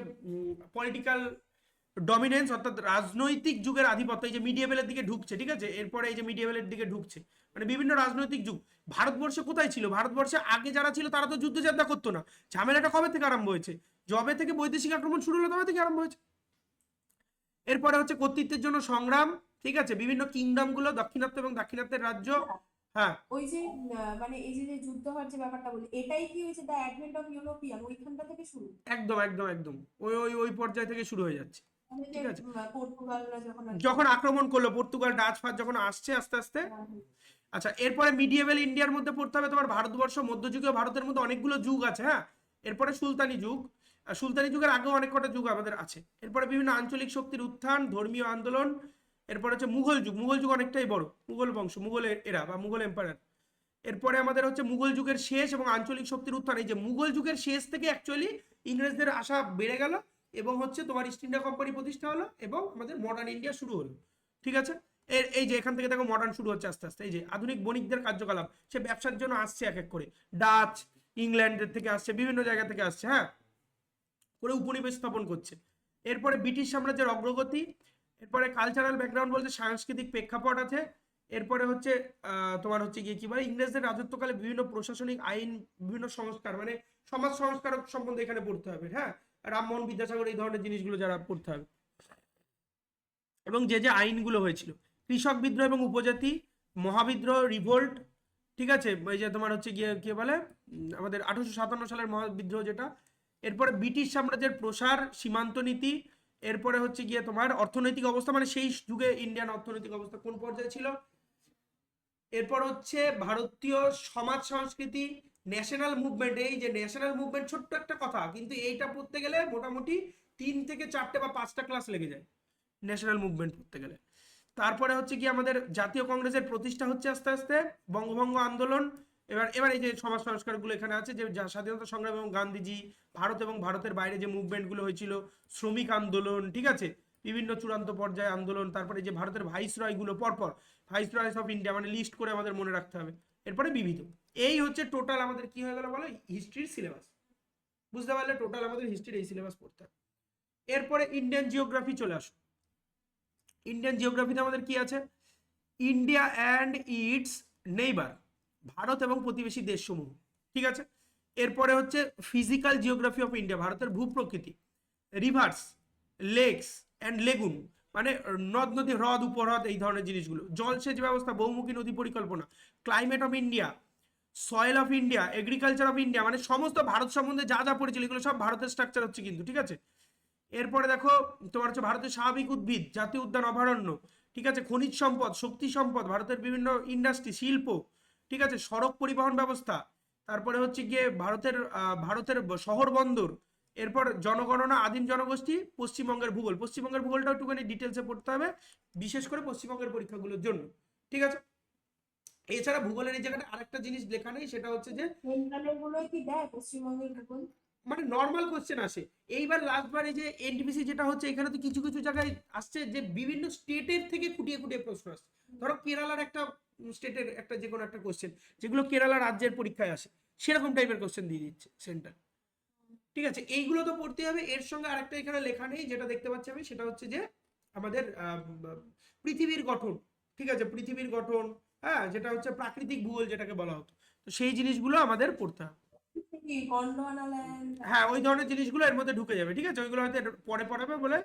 পলিটিক্যাল ডমিনেন্স অর্থাৎ রাজনৈতিক যুগের আধিপত্য, এই যে মিডিয়েভেলের দিকে ঢুকছে। ঠিক আছে, এরপরে এই যে মিডিয়েভেলের দিকে ঢুকছে মানে বিভিন্ন রাজনৈতিক যুগ। ভারতবর্ষে কোথায় ছিল, ভারতবর্ষে আগে যারা ছিল তারা তো যুদ্ধযাত্রা করতো না। ঝামেলাটা কবে থেকে আরম্ভ হয়েছে, যবে থেকে বৈদেশিক আক্রমণ শুরু হলো তবে থেকে আরম্ভ হয়েছে। এরপরে হচ্ছে কর্তৃত্বের জন্য সংগ্রাম। ঠিক আছে, বিভিন্ন কিংডম গুলো, দক্ষিণাত্য এবং দাক্ষিণাত্যের রাজ্য। হ্যাঁ, ওই যে মানে এই যে যে যুদ্ধ হওয়ার যে ব্যাপারটা বলি, এটাই কি হয়েছে দ্য অ্যাডভেন্ট অফ ইউরোপিয়ান ওইখানটা থেকে শুরু? একদম একদম একদম ওই ওই ওই পর্যায় থেকে শুরু হয়ে যাচ্ছে। মানে যে ঠিক আছে, পর্তুগালরা যখন আর কি যখন আক্রমণ করলো পর্তুগাল, ডাচ ফাচ যখন আসছে আস্তে আস্তে। আচ্ছা, এরপরে মিডিয়েভেল ইন্ডিয়ার মধ্যে পড়তে হবে তোমার ভারতবর্ষ, মধ্যযুগীয় ভারতের মধ্যে অনেকগুলো যুগ আছে। হ্যাঁ, এরপরে সুলতানি যুগ, সুলতানি যুগের আগেও অনেক কটা যুগ আমাদের আছে। এরপরে বিভিন্ন আঞ্চলিক শক্তির উত্থান, ধর্মীয় আন্দোলন। এরপরে হচ্ছে মুঘল যুগ, মুঘল যুগ অনেকটাই বড়, মুঘল বংশ, মুঘল এরা বা মুঘল এম্পায়ার। এরপরে আমাদের হচ্ছে মুঘল যুগের শেষ এবং আঞ্চলিক শক্তির উত্থান। এই যে মুঘল যুগের শেষ থেকে অ্যাকচুয়ালি ইংরেজদের আশা বেড়ে গেল এবং হচ্ছে তোমার ইস্ট ইন্ডিয়া কোম্পানি প্রতিষ্ঠা হলো এবং আমাদের মডার্ন ইন্ডিয়া শুরু হলো। ঠিক আছে, এই যে এখান থেকে দেখো মডার্ন শুরু হচ্ছে আস্তে আস্তে। এই যে আধুনিক বণিকদের কার্যকলাপ, সে ব্যবসার জন্য আসছে এক এক করে, ডাচ, ইংল্যান্ডের থেকে আসছে, বিভিন্ন জায়গা থেকে আসছে, হ্যাঁ, করে উপনিবেশ স্থাপন করছে। এরপরে ব্রিটিশ সাম্রাজ্যের অগ্রগতি। এরপরে কালচারাল ব্যাকগ্রাউন্ড বলতে সাংস্কৃতিক প্রেক্ষাপট আছে। এরপরে হচ্ছে তোমার হচ্ছে গিয়ে কি বলে, ইংরেজদের রাজত্বকালে বিভিন্ন প্রশাসনিক আইন, বিভিন্ন সংস্কার মানে সমাজ সংস্কারক সম্বন্ধে এখানে পড়তে হবে। হ্যাঁ, রামমোহন বিদ্যাসাগর এই ধরনের জিনিসগুলো যারা পড়তে হবে, এবং যে যে আইনগুলো হয়েছিল, কৃষক বিদ্রোহ এবং উপজাতি, মহাবিদ্রোহ, রিভোল্ট। ঠিক আছে, এই যে তোমার হচ্ছে গিয়ে কি বলে আমাদের 1857 সালের মহাবিদ্রোহ যেটা। এরপরে ব্রিটিশ সাম্রাজ্যের প্রসার, সীমান্ত নীতি। এরপরে হচ্ছে গিয়ে তোমার অর্থনৈতিক অবস্থা মানে সেই যুগে ইন্ডিয়ান অর্থনৈতিক অবস্থা কোন পর্যায়ে ছিল। এরপর হচ্ছে ভারতীয় সমাজ সংস্কৃতি, ন্যাশনাল মুভমেন্ট। এই যে ন্যাশনাল মুভমেন্ট ছোট্ট একটা কথা, কিন্তু এইটা পড়তে গেলে মোটামুটি 3 থেকে 4টে বা 5টা ক্লাস লেগে যায় ন্যাশনাল মুভমেন্ট পড়তে গেলে। তারপরে হচ্ছে কি আমাদের জাতীয় কংগ্রেসের প্রতিষ্ঠা হচ্ছে আস্তে আস্তে, বঙ্গভঙ্গ আন্দোলন। এবার এবার এই যে সমাজ সংস্কারগুলো এখানে আছে, যে স্বাধীনতা সংগ্রাম এবং গান্ধীজি, ভারত এবং ভারতের বাইরে যে মুভমেন্টগুলো হয়েছিল, শ্রমিক আন্দোলন। ঠিক আছে, বিভিন্ন চূড়ান্ত পর্যায়ে আন্দোলন। তারপরে যে ভারতের ভাইসরয়গুলো পরপর, ভাইসরয়স অফ ইন্ডিয়া মানে লিস্ট করে আমাদের মনে রাখতে হবে। এরপরে বিবিধ। এই হচ্ছে টোটাল আমাদের কি হয়ে গেল বলো, হিস্ট্রির সিলেবাস। বুঝতে পারলে, টোটাল আমাদের হিস্ট্রির এই সিলেবাস পড়তে হবে। এরপরে ইন্ডিয়ান জিওগ্রাফি চলে আসো। ইন্ডিয়ান জিওগ্রাফিতে আমাদের কি আছে, India and it's neighbour, Bharat এবং প্রতিবেশী দেশসমূহ। ঠিক আছে, এরপরে হচ্ছে ফিজিক্যাল জিওগ্রাফি অফ ইন্ডিয়া, ভারতের ভূপ্রকৃতি, রিভার্স, লেকস অ্যান্ড লেগুন মানে নদ নদী, হ্রদ, উপহ্রদ, এই ধরনের জিনিসগুলো, জলসেচ ব্যবস্থা, বহুমুখী নদী পরিকল্পনা, climate of India, soil of India, agriculture of India মানে সমস্ত ভারত সম্বন্ধে যা যা পড়েছিল এগুলো সব ভারতের স্ট্রাকচার হচ্ছে কিন্তু। ঠিক আছে, এরপরে দেখো তোমার হচ্ছে ভারতের স্বাভাবিক উদ্ভিদ, জাতীয় উদ্যান, অভয়ারণ্য। ঠিক আছে, খনিজ সম্পদ, শক্তি সম্পদ, ভারতের বিভিন্ন ইন্ডাস্ট্রি, শিল্প। ঠিক আছে, সড়ক পরিবহন ব্যবস্থা, তারপরে হচ্ছে গিয়ে ভারতের শহর বন্দর, এরপর জনগণনা, আদিম জনগোষ্ঠী, পশ্চিমবঙ্গের ভূগোল। পশ্চিমবঙ্গের ভূগোলটা একটুখানি ডিটেলসে পড়তে হবে, বিশেষ করে পশ্চিমবঙ্গের পরীক্ষাগুলোর জন্য, ঠিক আছে। এছাড়া ভূগোলের এই জায়গাটা আরেকটা জিনিস লেখা নেই, সেটা হচ্ছে যে সেন্ট্রালের গুলোই কি দেয় পশ্চিমবঙ্গের ভূগোল? মানে নর্মাল কোশ্চেন আসে। এইবার লাস্টবার এই যে এনটিপিসি যেটা হচ্ছে, এখানে তো কিছু কিছু জায়গায় আসছে যে বিভিন্ন স্টেটের থেকে খুঁটিয়ে খুঁটিয়ে প্রশ্ন আসছে। ধরো কেরালার একটা স্টেটের একটা যে কোনো একটা কোশ্চেন, যেগুলো কেরালা রাজ্যের পরীক্ষায় আসে, সেরকম টাইপের কোশ্চেন দিয়ে দিচ্ছে সেন্টার, ঠিক আছে। এইগুলো তো পড়তে হবে। এর সঙ্গে আরেকটা এখানে লেখা নেই, যেটা দেখতে পাচ্ছি আমি, সেটা হচ্ছে যে আমাদের পৃথিবীর গঠন, ঠিক আছে, পৃথিবীর গঠন, হ্যাঁ, যেটা হচ্ছে প্রাকৃতিক ভূগোল যেটাকে বলা হতো, তো সেই জিনিসগুলো আমাদের পড়তে হবে। কি গন্ডোয়ানা ল্যান্ড, হ্যাঁ, ওই ধরনের জিনিসগুলো এর মধ্যে ঢুকে যাবে, ঠিক আছে। ওইগুলো হয়তো পরে পড়াবে বলে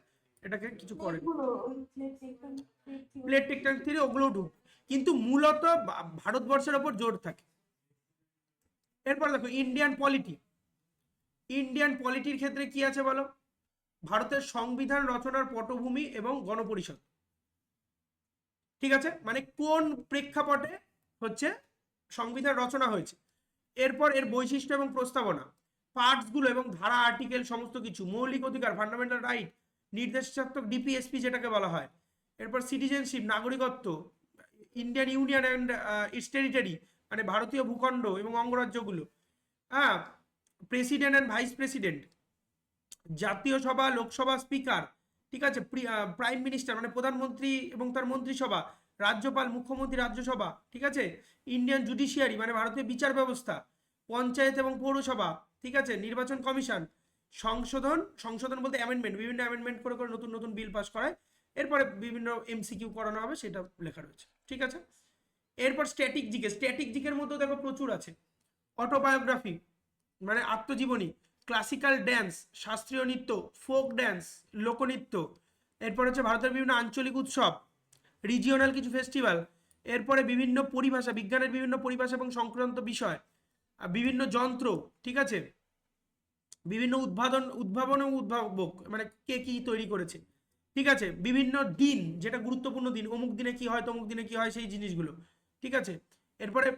এটাকে কিছু করে। এগুলো ওই প্লেট টেকটনিক থিওরি ওগুলোও ঢুকবে, কিন্তু মূলত ভারতবর্ষের ওপর জোর থাকে। এরপর দেখো ইন্ডিয়ান পলিটি। ইন্ডিয়ান পলিটির ক্ষেত্রে কি আছে বলো? ভারতের সংবিধান রচনার পটভূমি এবং গণপরিষদ, ঠিক আছে, মানে কোন প্রেক্ষাপটে হচ্ছে সংবিধান রচনা হয়েছে। এরপর এর বৈশিষ্ট্য এবং প্রস্তাবনা, পার্টসগুলো এবং ধারা, আর্টিকেল, সমস্ত কিছু, মৌলিক অধিকার, ফান্ডামেন্টাল রাইট, নির্দেশাত্মক ডিপিএসপি যেটাকে বলা হয়। এরপর সিটিজেনশিপ, নাগরিকত্ব, Indian union and it's territory, মানে ভারতীয় ভূখণ্ড এবং অঙ্গরাজ্যগুলো, হ্যাঁ, প্রেসিডেন্ট অ্যান্ড ভাইস প্রেসিডেন্ট, জাতীয় সভা, লোকসভা স্পিকার, ঠিক আছে, প্রাইম মিনিস্টার মানে প্রধানমন্ত্রী এবং তার মন্ত্রিসভা, রাজ্যপাল, মুখ্যমন্ত্রী, রাজ্যসভা, ঠিক আছে, ইন্ডিয়ান জুডিশিয়ারি মানে ভারতীয় বিচার ব্যবস্থা, পঞ্চায়েত এবং পৌরসভা, ঠিক আছে, নির্বাচন কমিশন, সংশোধন বলতে অ্যামেন্ডমেন্ট, বিভিন্ন অ্যামেন্ডমেন্ট করে করে নতুন নতুন বিল পাস করায়। এরপরে বিভিন্ন এমসিকিউ করানো হবে, সেটা লেখা রয়েছে, ঠিক আছে। এরপর স্ট্যাটিক জিকের মধ্যেও দেখো প্রচুর আছে। অটোবায়োগ্রাফি মানে আত্মজীবনী, ক্লাসিক্যাল ড্যান্স, শাস্ত্রীয় নৃত্য, ফোক ড্যান্স, লোকনৃত্য। এরপর হচ্ছে ভারতের বিভিন্ন আঞ্চলিক উৎসব, রিজিওনাল কিছু ফেস্টিভ্যাল। এরপরে বিভিন্ন পরিভাষা, বিজ্ঞানের বিভিন্ন পরিভাষা এবং সংক্রান্ত বিষয়, বিভিন্ন যন্ত্র, ঠিক আছে, বিভিন্ন উদ্ভাবন এবং উদ্ভাবক মানে কে কি তৈরি করেছে, ঠিক আছে, বিভিন্ন দিন, যেটা গুরুত্বপূর্ণ দিন, অমুক দিনে কি হয় তমুক দিনে কি হয়, সেই জিনিসগুলো, ঠিক আছে। এরপরে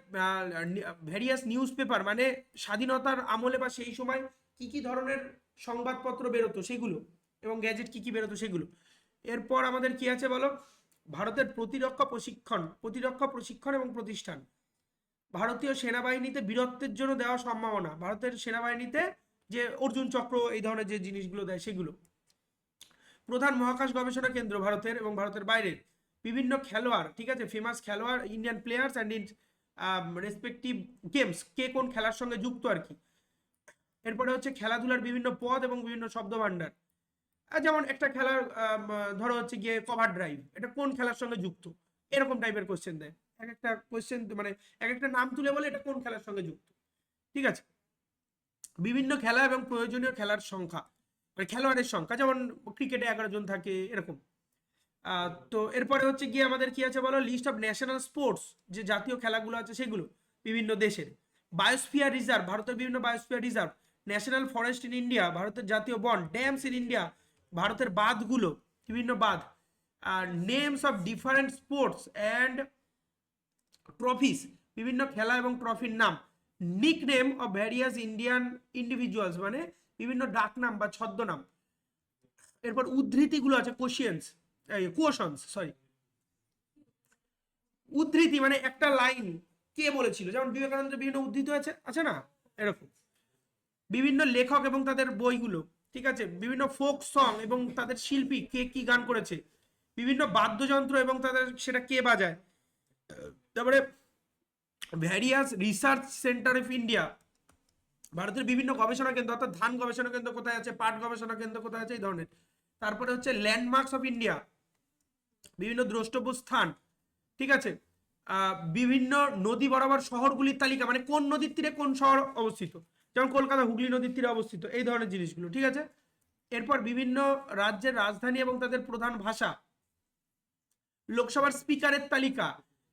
ভ্যারিয়াস নিউজ পেপার মানে স্বাধীনতার আমলে বা সেই সময় কি কি ধরনের সংবাদপত্র বেরোতো সেগুলো, এবং গ্যাজেট কি কি বেরোতো সেগুলো। এরপর আমাদের কি আছে বলো? ভারতের প্রতিরক্ষা প্রশিক্ষণ এবং প্রতিষ্ঠান, ভারতীয় সেনাবাহিনীতে বীরত্বের জন্য দেওয়া সম্মাননা, ভারতের সেনাবাহিনীতে যে অর্জুন চক্র এই ধরনের যে জিনিসগুলো দেয় সেগুলো। প্রধান মহাকাশ গবেষণা কেন্দ্র ভারতের এবং ভারতের বাইরের, বিভিন্ন খেলোয়াড়, ঠিক আছে, ফেমাস খেলোয়াড়, Indian players and in respective games, কে কোন খেলার সঙ্গে যুক্ত আর কি। এরপরে হচ্ছে খেলাধুলার বিভিন্ন পদ এবং বিভিন্ন শব্দ ভাণ্ডার, যেমন একটা খেলার ধরো হচ্ছে গিয়ে কভার ড্রাইভ, এটা কোন খেলার সঙ্গে যুক্ত, এরকম টাইপের কোশ্চেন দেয়। এক একটা কোশ্চেন মানে এক একটা নাম তুলে বলে এটা কোন খেলার সঙ্গে যুক্ত, ঠিক আছে। বিভিন্ন খেলা এবং প্রয়োজনীয় খেলার সংখ্যা, মানে খেলোয়াড়ের সংখ্যা, যেমন ক্রিকেটে 11 জন থাকে এরকম। তো এরপরে হচ্ছে গিয়ে আমাদের কি আছে বলো? লিস্ট অফ ন্যাশনাল স্পোর্টস, যে জাতীয় খেলাগুলো আছে সেগুলো বিভিন্ন দেশের। বায়োস্ফিয়ার রিজার্ভ, ভারতের বিভিন্ন biosphere reserve. National forest in India, ভারতের জাতীয় বন। ড্যামস ইন ইন্ডিয়া, ভারতের বাঁধগুলো, বিভিন্ন বাঁধ। আর names of different sports and trophies, বিভিন্ন খেলা এবং ট্রফির নাম। Nickname of various Indian individuals, মানে বিভিন্ন ডাকনাম বা ছদ্মনাম। এরপর উদ্ধৃতিগুলো আছে, কোশনস, সরি, উদ্ধৃতি মানে একটা লাইন কে বলেছিল, যেমন বিবেকানন্দের বিভিন্ন উদ্ধৃতি আছে আছে না, এরকম। বিভিন্ন লেখক এবং তাদের বইগুলো, ঠিক আছে, বিভিন্ন ফোক সং এবং তাদের শিল্পী কে কি গান করেছে, বিভিন্ন বাদ্যযন্ত্র এবং তাদের সেটা কে বাজায়। তারপরে various research centre of India, ভারতের বিভিন্ন গবেষণা কেন্দ্র, অর্থাৎ ধান গবেষণা কেন্দ্র কোথায় আছে, পাট গবেষণা কেন্দ্র কোথায় আছে, এই ধরনের। তারপরে হচ্ছে ল্যান্ডমার্কস অফ ইন্ডিয়া, বিভিন্ন দ্রষ্টব্য স্থান, ঠিক আছে, বিভিন্ন নদী বরাবর শহরগুলির তালিকা, মানে কোন নদীর তীরে কোন শহর অবস্থিত, যেমন কলকাতা হুগলি নদীর তীরে অবস্থিত, এই ধরনের জিনিসগুলো, ঠিক আছে। এরপর বিভিন্ন রাজ্যের রাজধানী এবং তাদের প্রধান ভাষা, লোকসভার স্পিকারের তালিকা,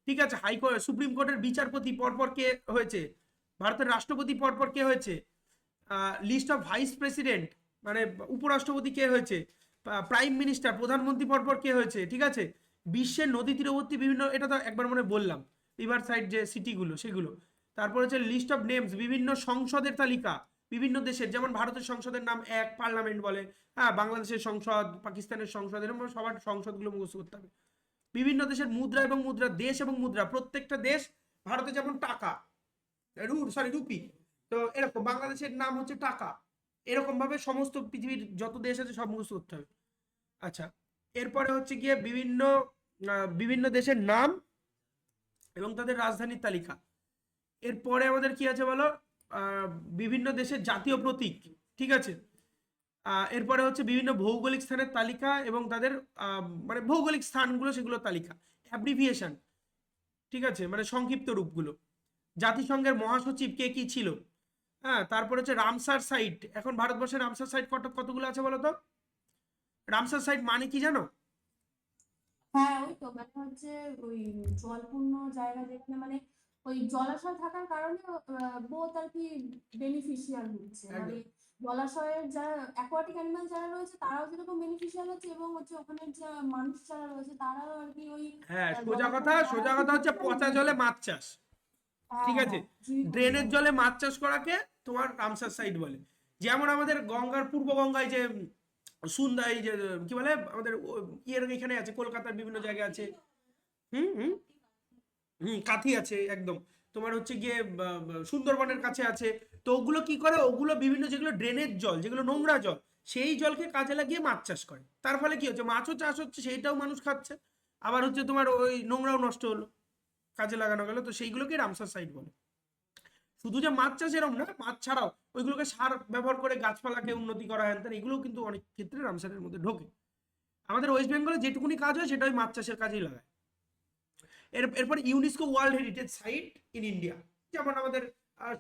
ঠিক আছে, হাইকোর্ট সুপ্রিম কোর্টের বিচারপতি পরপর কে হয়েছে, ভারতের রাষ্ট্রপতি পরপর কে হয়েছে, লিস্ট অফ ভাইস প্রেসিডেন্ট মানে উপরাষ্ট্রপতি কে হয়েছে, প্রাইম মিনিস্টার প্রধানমন্ত্রী পরপর কে হয়েছে, ঠিক আছে। বিশ্বের নদী তীরবর্তী বিভিন্ন, এটা তো একবার মনে বললাম, রিভার সাইড যে সিটিগুলো সেগুলো, তারপর হচ্ছে লিস্ট অফ নেমস, বিভিন্ন সংসদের তালিকা বিভিন্ন দেশের, যেমন ভারতের সংসদের নাম এক, পার্লামেন্ট বলে, হ্যাঁ, বাংলাদেশের সংসদ, পাকিস্তানের সংসদ, এরকম সবার সংসদগুলো মুখস্থ করতে হবে। বিভিন্ন দেশের মুদ্রা এবং মুদ্রা, দেশ এবং মুদ্রা, প্রত্যেকটা দেশ, ভারতে যেমন টাকা, রুপি, তো এরকম বাংলাদেশের নাম হচ্ছে টাকা, এরকম ভাবে সমস্ত পৃথিবীর যত দেশ আছে সব মুখস্থ করতে হবে। আচ্ছা, এরপরে হচ্ছে গিয়ে বিভিন্ন দেশের নাম এবং তাদের রাজধানীর তালিকা। এরপরে আমাদের কি আছে বলো, বিভিন্ন দেশের জাতীয় প্রতীক, ঠিক আছে। এরপরে হচ্ছে বিভিন্ন ভৌগোলিক স্থানের তালিকা এবং তাদের মানে ভৌগোলিক স্থানগুলো সেগুলোর তালিকা, অ্যাব্রিভিয়েশন, ঠিক আছে, মানে সংক্ষিপ্ত রূপগুলো, জাতিসংঘের মহাসচিব কে কি ছিল, হ্যাঁ, তারপর হচ্ছে রামসার সাইট। এখন ভারতবর্ষের রামসার সাইট কতগুলো আছে বলো তো? রামসার সাইট মানে কি জানো? হ্যাঁ, ওই তো মানে হচ্ছে ওই জলপূর্ণ জায়গা যেখানে মানে ওই জলাশয় থাকার কারণে বোধ আর কি বেনিফিশিয়াল হচ্ছে, মানে একদম। জলাশয়ের যারা অ্যাকোয়াটিক অ্যানিমাল যারা রয়েছে তারাও যেরকম বেনিফিশিয়াল হচ্ছে, এবং হচ্ছে ওখানে যে মানুষ যারা রয়েছে তারাও আর কি ওই হ্যাঁ, জলাশয়ের সোজা দ্বারা কথা হচ্ছে পচা জলে মাছ চাষ, হ্যাঁ ঠিক আছে, হ্যাঁ জীবিত ড্রেনের জীবন। জলে মাছ চাষ করাকে তোমার রামসার সাইট বলে। যেমন আমাদের গঙ্গার পূর্ব গঙ্গায় যে সুন্দর এই যে কি বলে আমাদের ইয়ের এখানে আছে, কলকাতার বিভিন্ন জায়গায় আছে, হুম হুম কাথি আছে একদম, তোমার হচ্ছে গিয়ে সুন্দরবনের কাছে আছে। তো ওগুলো কি করে, ওগুলো বিভিন্ন যেগুলো ড্রেনের জল, যেগুলো নোংরা জল, সেই জলকে কাজে লাগিয়ে মাছ চাষ করে। তার ফলে কি হচ্ছে, মাছও চাষ হচ্ছে, সেইটাও মানুষ খাচ্ছে, আবার হচ্ছে তোমার ওই নোংরাও নষ্ট হলো, কাজে লাগানো গেল। তো সেইগুলোকে রামসার সাইট বলে। শুধু যে মাছ চাষ এরকম না, মাছ ছাড়াও ওইগুলোকে সার ব্যবহার করে গাছপালাকে উন্নতি করা হয়, এগুলোও কিন্তু অনেক ক্ষেত্রে রামসারের মধ্যে ঢোকে। আমাদের ওয়েস্ট বেঙ্গলে যেটুকুনি কাজ হয় সেটা ওই মাছ চাষের কাজেই লাগায়। এরপর UNESCO world heritage site in India, যেমন আমাদের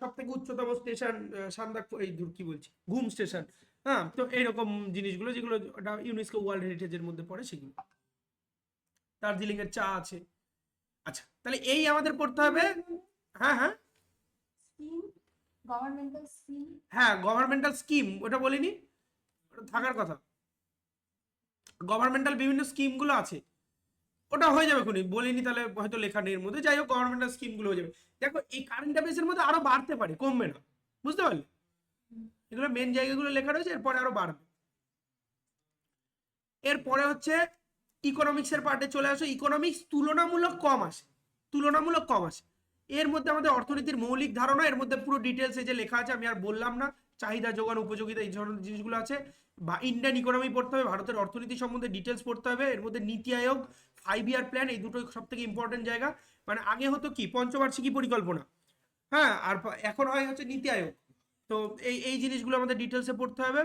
সব থেকে উচ্চতম স্টেশন সান্দাক, এই দূর কি বলছি, ঘুম স্টেশন, হ্যাঁ, তো এইরকম জিনিসগুলো যেগুলো ইউনেস্কো ওয়ার্ল্ড হেরিটেজের মধ্যে পড়ে সেগুলো। দার্জিলিং এর চা আছে। আচ্ছা, তাহলে এই আমাদের পড়তে হবে। হ্যাঁ হ্যাঁ স্কিম, গভর্নমেন্টাল স্কিম। হ্যাঁ, গভর্নমেন্টাল স্কিম ওটা বলিনি, ওটা থাকার কথা। গভর্নমেন্টাল বিভিন্ন স্কিমগুলো আছে, ওটা হয়ে যাবে খুনি, বলিনি তাহলে হয়তো লেখা নেই এর মধ্যে। যাই হোক, গভর্নমেন্টাল স্কিমগুলো হয়ে যাবে। দেখো, এই কারেন্ট অ্যাফেয়ার্সের মধ্যে আরো বাড়তে পারে, কমবে না, বুঝতে পারলে? এগুলো মেন জায়গাগুলো লেখা রয়েছে, এরপরে আরো বাড়বে। এরপরে হচ্ছে ইকোনমিক্সের পার্টে চলে আসো। ইকোনমিক্স তুলনামূলক কম আসে। এর মধ্যে আমাদের অর্থনীতির মৌলিক ধারণা, এর মধ্যে পুরো ডিটেলসে যে লেখা আছে আমি আর বললাম না, চাহিদা যোগান উপযোগিতা এই ধরনের জিনিসগুলো আছে। বা ইন্ডিয়ান ইকোনমি পড়তে হবে, ভারতের অর্থনীতি সম্বন্ধে ডিটেলস পড়তে হবে। এর মধ্যে নীতি আয়োগ, 5 ইয়ার প্ল্যান, এই দুটোই সব থেকে ইম্পর্টেন্ট জায়গা। মানে আগে হতো কি পঞ্চবার্ষিকী পরিকল্পনা, হ্যাঁ, আর এখন হয় হচ্ছে নীতি আয়োগ। তো এই এই জিনিসগুলো আমাদের ডিটেলসে পড়তে হবে।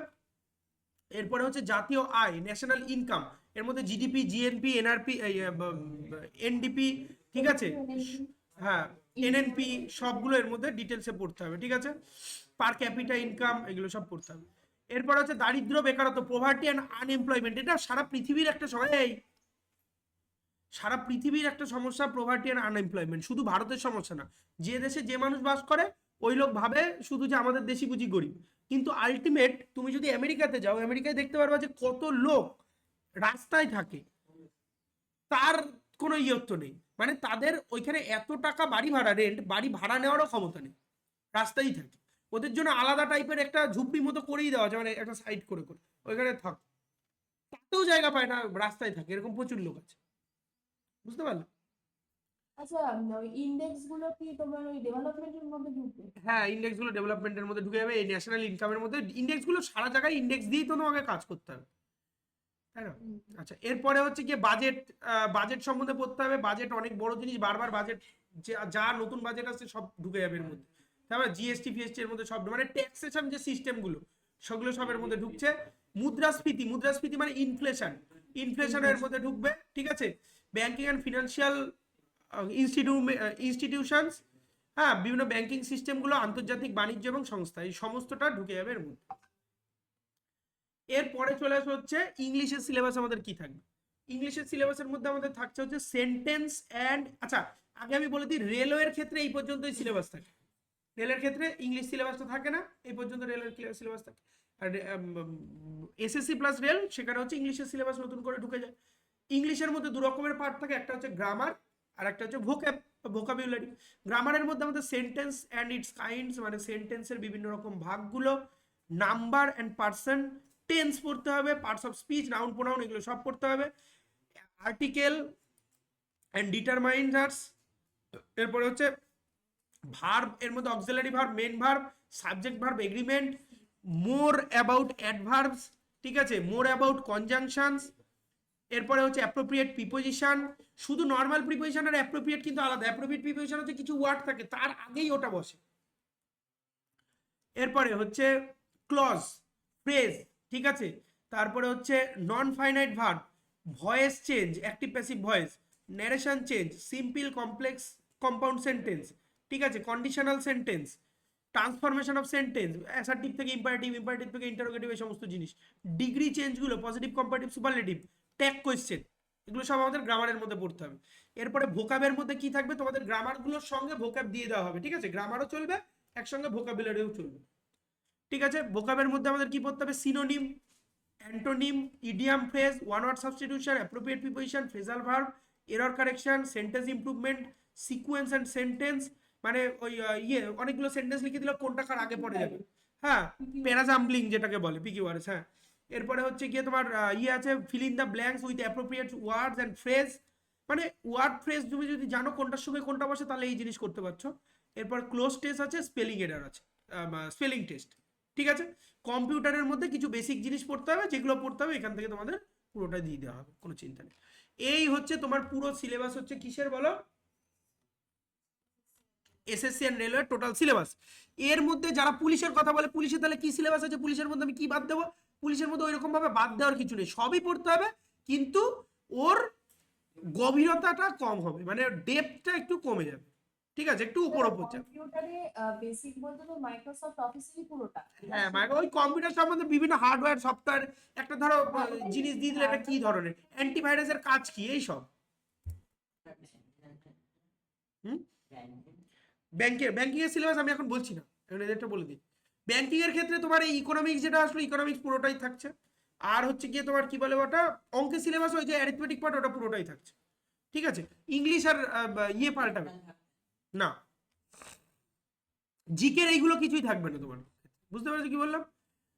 এরপরে হচ্ছে জাতীয় আয়, ন্যাশনাল ইনকাম, এর মধ্যে জিডিপি, জিএনপি, এনআরপি, এনডিপি, ঠিক আছে, হ্যাঁ, এনএনপি, সবগুলো এর মধ্যে ডিটেলসে পড়তে হবে, ঠিক আছে। পার ক্যাপিটা ইনকাম, এগুলো সব পড়তে হবে। এরপর হচ্ছে দারিদ্র, বেকারত্ব, পোভার্টি অ্যান্ড আনএমপ্লয়মেন্ট। এটা সারা পৃথিবীর একটা সারা পৃথিবীর একটা সমস্যা, পোভার্টি অ্যান্ড আনএমপ্লয়মেন্ট, শুধু ভারতের সমস্যা না। যে দেশে যে মানুষ বাস করে ওই লোক ভাবে শুধু যে আমাদের দেশি বুঝি গরিব, কিন্তু আলটিমেট তুমি যদি আমেরিকাতে যাও, আমেরিকায় দেখতে পারবা যে কত লোক রাস্তায় থাকে, তার কোনো ইয়ত্ত নেই। মানে তাদের ওইখানে এত টাকা বাড়ি ভাড়া, বাড়ি ভাড়া নেওয়ারও ক্ষমতা নেই, রাস্তায় থাকে। ওদের জন্য আলাদা টাইপের একটা ঝুপড়ি মতো করেই দেওয়া আছে, মানে একটা সাইড করে করে ওইখানে থাক, তাতেও জায়গা পায় না, রাস্তায় থাকে, এরকম প্রচুর লোক আছে, বুঝতে পারলে? আচ্ছা, ওই ইন্ডেক্স গুলো কি তোমার ওই ডেভেলপমেন্টের মধ্যে ঢুকবে? হ্যাঁ, ইন্ডেক্স গুলো ডেভেলপমেন্টের মধ্যে ঢুকে যাবে, এই ন্যাশনাল ইনকামের মধ্যে। ইন্ডেক্স গুলো সারা জায়গায় ইন্ডেক্স দিয়েই তো তোমাকে কাজ করতে হবে, তাই না? হুম। আচ্ছা, এরপরে হচ্ছে কি বাজেট, বাজেট সম্বন্ধে পড়তে হবে। বাজেট অনেক বড় জিনিস, বারবার বাজেট, যা নতুন বাজেট আসছে সব ঢুকে যাবে এর মধ্যে। তারপরে জিএসটি ফিএসটি এর মধ্যে সব, মানে ট্যাক্সেশন যে সিস্টেম গুলো সেগুলো সব এর মধ্যে ঢুকছে। মুদ্রাস্ফীতি, মুদ্রাস্ফীতি মানে ইনফ্লেশন, ইনফ্লেশন এর মধ্যে ঢুকবে, ঠিক আছে। ব্যাংকিং অ্যান্ড ফিনান্সিয়াল ইনস্টিটিউশনস, হ্যাঁ, বিভিন্ন ব্যাংকিং সিস্টেমগুলো, আন্তর্জাতিক বাণিজ্য এবং সংস্থা, এই সমস্তটা ঢুকে যাবে এর মধ্যে। এরপরে চলে আসে হচ্ছে ইংলিশের সিলেবাস আমাদের কি থাকবে। ইংলিশের সিলেবাসের মধ্যে আমাদের থাকছে হচ্ছে সেন্টেন্স অ্যান্ড, আচ্ছা আগে আমি বলে দিই, রেলওয়ের ক্ষেত্রে এই পর্যন্তই সিলেবাস থাকে। রেলের ক্ষেত্রে ইংলিশ সিলেবাসটা থাকে না, এই পর্যন্ত রেলের সিলেবাস থাকে। আর এসএসসি প্লাস রেল, সেখানে হচ্ছে ইংলিশের সিলেবাস নতুন করে ঢুকে যায়। ইংলিশের মধ্যে দু রকমের পার্ট থাকে, একটা হচ্ছে গ্রামার আর একটা হচ্ছে ভোক্যাব। ভোকাবুলারি। গ্রামারের মধ্যে আমাদের সেন্টেন্স অ্যান্ড ইটস কাইন্ডস, মানে সেন্টেন্সের বিভিন্ন রকম ভাগগুলো, নাম্বার অ্যান্ড পার্সন, টেন্স পড়তে হবে, parts of speech, noun pronoun, এগুলো সব পড়তে হবে, আর্টিকেল অ্যান্ড ডিটারমাইনার্স, এরপরে হচ্ছে ভার্ব, এর মধ্যে auxiliary verb, main verb, subject verb, agreement, more about adverbs, ঠিক আছে, মোর অ্যাবাউট কনজাংশনস, এরপরে হচ্ছে অ্যাপ্রোপ্রিয়েট প্রিপোজিশন। শুধু নর্মাল প্রিপোজিশন আর অ্যাপ্রোপ্রিয়েট কিন্তু আলাদা। অ্যাপ্রোপ্রিয়েট প্রিপোজিশন হচ্ছে কিছু ওয়ার্ড থাকে তার আগেই ওটা বসে। এরপরে হচ্ছে ক্লজ, ফ্রেজ, ঠিক আছে, তারপরে হচ্ছে non finite verb, voice change, active passive voice, narration change, simple complex compound sentence, ঠিক আছে, conditional sentence, transformation of sentence, assertive থেকে ইম্পারেটিভ, ইম্পারেটিভ থেকে ইন্টারোগেটিভ, এই সমস্ত জিনিস, ডিগ্রি চেঞ্জগুলো, positive, comparative, superlative, tag question, এগুলো সব আমাদের গ্রামারের মধ্যে পড়তে হবে। এরপরে ভোকাবের মধ্যে কি থাকবে, তোমাদের গ্রামারগুলোর সঙ্গে ভোকাব দিয়ে দেওয়া হবে, ঠিক আছে, গ্রামারও চলবে একসঙ্গে, ভোকাবুলারিও চলবে, ঠিক আছে। ভোকাবের মধ্যে আমাদের কি পড়তে হবে, synonym, antonym, idiom phrase, one word substitution, appropriate preposition, phrasal verb, error correction, sentence improvement, sequence and sentence, মানে ওই অনেকগুলো সেন্টেন্স লিখে দিলে কোনটা কার আগে পড়ে যাবে, হ্যাঁ, প্যারাজাম্বলিং যেটাকে বলে, পিকি ওয়ার্ডস, হ্যাঁ। এরপরে হচ্ছে গিয়ে তোমার আছে fill in the blanks with appropriate words and phrase, মানে ওয়ার্ড ফ্রেজ তুমি যদি জানো কোনটার সঙ্গে কোনটা বসে তাহলে এই জিনিস করতে পারছো। এরপর ক্লোজ টেস্ট আছে, স্পেলিং এরর আছে, স্পেলিং টেস্ট, ঠিক আছে। কম্পিউটারের মধ্যে কিছু বেসিক জিনিস পড়তে হবে, যেগুলো পড়তে হবে এখান থেকে তোমাদের পুরোটা দিয়ে দেওয়া হবে, কোনো চিন্তা নেই। এই হচ্ছে তোমার পুরো সিলেবাস, হচ্ছে কিসের বলো, SSC and railway total syllabus. এর মধ্যে যারা পুলিশের কথা বলে, পুলিশে তাহলে কি সিলেবাস আছে, পুলিশের মধ্যে আমি কি বাদ দেবো, পুলিশের মধ্যে ওইরকম ভাবে বাদ দেওয়ার কিছু নেই, সবই পড়তে হবে, কিন্তু ওর গভীরতাটা কম হবে, মানে ডেপথটা একটু কমে যাবে, ঠিক আছে, একটু উপর উপর যাবে। কম্পিউটারে বেসিক বলতে তো মাইক্রোসফট অফিসেরই পুরোটা। হ্যাঁ, মানে ওই কম্পিউটার সম্বন্ধে বিভিন্ন হার্ডওয়্যার সফটওয়্যার, একটা ধরো জিনিস দিয়ে দিলে এটা কি ধরনের, অ্যান্টিভাইরাসের কাজ কি, এই সব। হুম, ব্যাংকিং এর সিলেবাস আমি এখন বলছি না, এখন এদেরটা বলে দিই। ব্যাংকিং এর ক্ষেত্রে তোমার এই ইকোনমিক্স যেটা আসলো, ইকোনমিক্স পুরোটাই থাকছে। আর হচ্ছে গিয়ে তোমার কি বলে ওটা, অঙ্কের সিলেবাস, ওই যে অ্যারিথমেটিক পার্ট, ওটা পুরোটাই থাকছে, ঠিক আছে। ইংলিশ আর পাল্টাবে না, জিকের এইগুলো কিছুই থাকবে না তোমার, বুঝতে পারছো কি বললাম?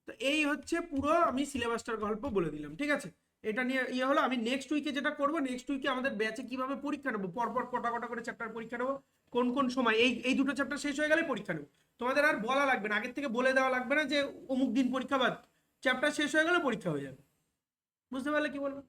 তো এই হচ্ছে পুরো আমি সিলেবাসটার গল্প বলে দিলাম, ঠিক আছে। এটা নিয়ে হলো, আমি নেক্সট উইকে যেটা করবো, নেক্সট উইকে আমাদের ব্যাচে কিভাবে পরীক্ষা নেবো, পরপর কটা কটা করে চ্যাপ্টার পরীক্ষা নেবো, কোন কোন সময়, এই দুটো চ্যাপ্টার শেষ হয়ে গেলে পরীক্ষা নেবো। তোমাদের আর বলা লাগবে না, আগের থেকে বলে দেওয়া লাগবে না যে অমুক দিন পরীক্ষা, বাদ চ্যাপ্টার শেষ হয়ে গেলে পরীক্ষা হয়ে যাবে, বুঝতে পারলে কি বলবো?